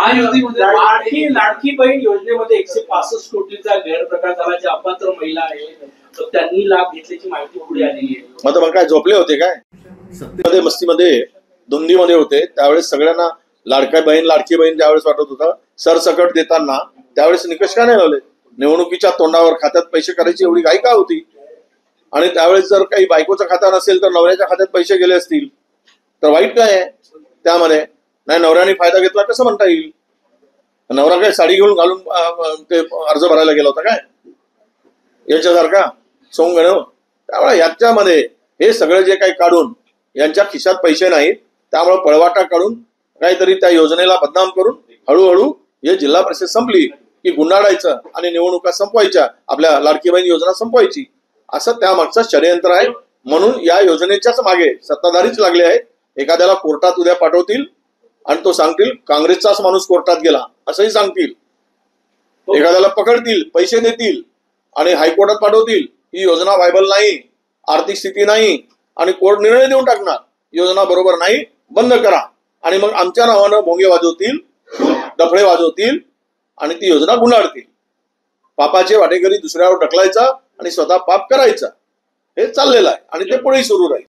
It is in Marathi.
महायुतीमध्ये लाडकी बहीण योजनेमध्ये 165 कोटीचा गैरप्रकार झाला. जे अपात्र महिला आहेत तर त्यांनी लाभ घेतल्याची माहिती पुढे आलेली आहे. मग काय झोपले होते काय? सत्तेमध्ये मस्तीमध्ये धुंदीमध्ये होते त्यावेळेस सगळ्यांना लाडकी बहीण ज्यावेळेस वाटत होतं सरसकट देताना त्यावेळेस निकष का नाही लावले? निवडणुकीच्या तोंडावर खात्यात पैसे करायची एवढी घाई का होती? आणि त्यावेळेस जर काही बायकोचा खाता नसेल तर नवऱ्याच्या खात्यात पैसे गेले असतील तर वाईट काय आहे त्यामध्ये? नाही, नवऱ्याने फायदा घेतला कसं म्हणता येईल? नवरा काय साडी घेऊन घालून ते अर्ज भरायला गेला होता काय याच्यासारखा सोंग? त्यामुळे याच्यामध्ये हे सगळं जे काही काढून यांच्या खिशात पैसे नाहीत त्यामुळे पळवाटा काढून काहीतरी त्या योजनेला बदनाम करून हळूहळू हे जिल्हा परिषद संपली की गुंडाळायचं आणि निवडणुका संपवायच्या, आपल्या लाडकी बहीण योजना संपवायची, असं त्यामागचं षडयंत्र आहे. म्हणून या योजनेच्याच मागे सत्ताधारीच लागले आहेत. एखाद्याला कोर्टात उद्या पाठवतील आणि तो सांगतील काँग्रेसचाच माणूस कोर्टात गेला असंही सांगतील. एखाद्याला पकडतील, पैसे देतील आणि हायकोर्टात पाठवतील ही योजना व्हायबल नाही, आर्थिक स्थिती नाही, आणि कोर्ट निर्णय देऊन टाकणार योजना बरोबर नाही, बंद करा. आणि मग आमच्या नावानं भोंगे वाजवतील, डफळे वाजवतील आणि ती योजना गुंडाळतील. पापाचे वाटेकरी दुसऱ्यावर ढकलायचा आणि स्वतः पाप करायचा हे चाललेलं आहे आणि ते पुढेही सुरू राहील.